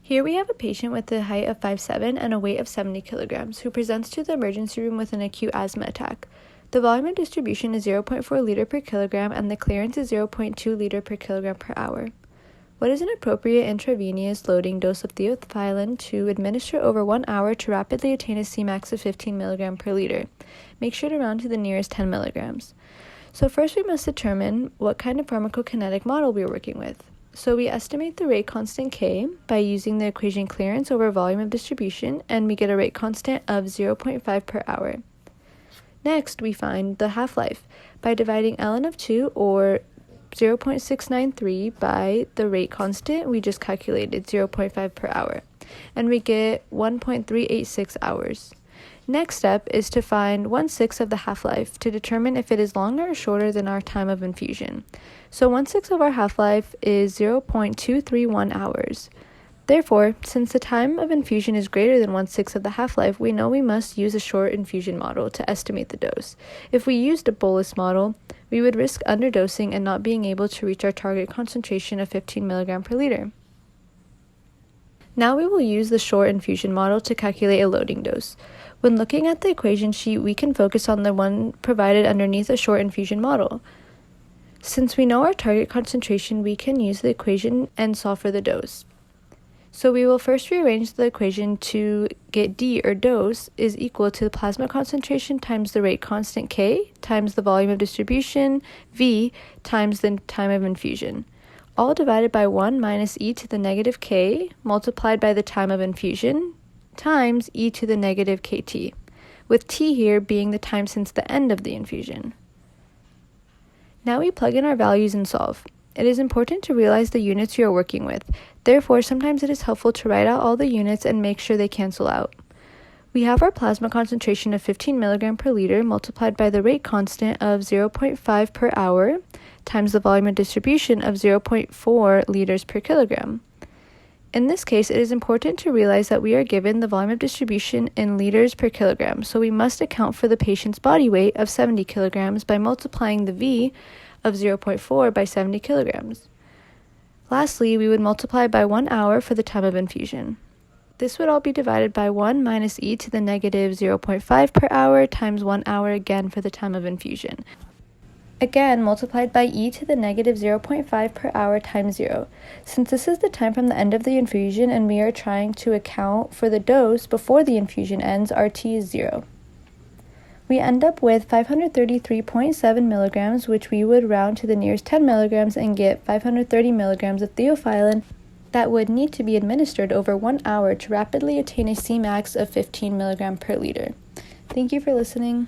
Here we have a patient with a height of 5'7" and a weight of 70 kilograms who presents to the emergency room with an acute asthma attack. The volume of distribution is 0.4 liter per kilogram and the clearance is 0.2 liter per kilogram per hour. What is an appropriate intravenous loading dose of theophylline to administer over 1 hour to rapidly attain a Cmax of 15 mg per liter? Make sure to round to the nearest 10 milligrams. So first we must determine what kind of pharmacokinetic model we are working with. So we estimate the rate constant K by using the equation clearance over volume of distribution, and we get a rate constant of 0.5 per hour. Next, we find the half-life by dividing ln of 2, or 0.693, by the rate constant we just calculated, 0.5 per hour, and we get 1.386 hours. Next step is to find 1/6 of the half-life to determine if it is longer or shorter than our time of infusion. So 1/6 of our half-life is 0.231 hours. Therefore, since the time of infusion is greater than 1/6 of the half-life, we know we must use a short infusion model to estimate the dose. If we used a bolus model, we would risk underdosing and not being able to reach our target concentration of 15 mg per liter. Now we will use the short infusion model to calculate a loading dose. When looking at the equation sheet, we can focus on the one provided underneath a short infusion model. Since we know our target concentration, we can use the equation and solve for the dose. So we will first rearrange the equation to get D, or dose, is equal to the plasma concentration times the rate constant K times the volume of distribution, V, times the time of infusion, all divided by 1 minus e to the negative k multiplied by the time of infusion times e to the negative kt, with t here being the time since the end of the infusion. Now we plug in our values and solve. It is important to realize the units you are working with. Therefore, sometimes it is helpful to write out all the units and make sure they cancel out. We have our plasma concentration of 15 mg per liter multiplied by the rate constant of 0.5 per hour times the volume of distribution of 0.4 liters per kilogram. In this case, it is important to realize that we are given the volume of distribution in liters per kilogram, so we must account for the patient's body weight of 70 kilograms by multiplying the V of 0.4 by 70 kilograms. Lastly, we would multiply by 1 hour for the time of infusion. This would all be divided by 1 minus e to the negative 0.5 per hour times 1 hour again for the time of infusion. Again, multiplied by e to the negative 0.5 per hour times 0. Since this is the time from the end of the infusion and we are trying to account for the dose before the infusion ends, our t is 0. We end up with 533.7 milligrams, which we would round to the nearest 10 milligrams and get 530 milligrams of theophylline that would need to be administered over 1 hour to rapidly attain a Cmax of 15 mg per liter. Thank you for listening.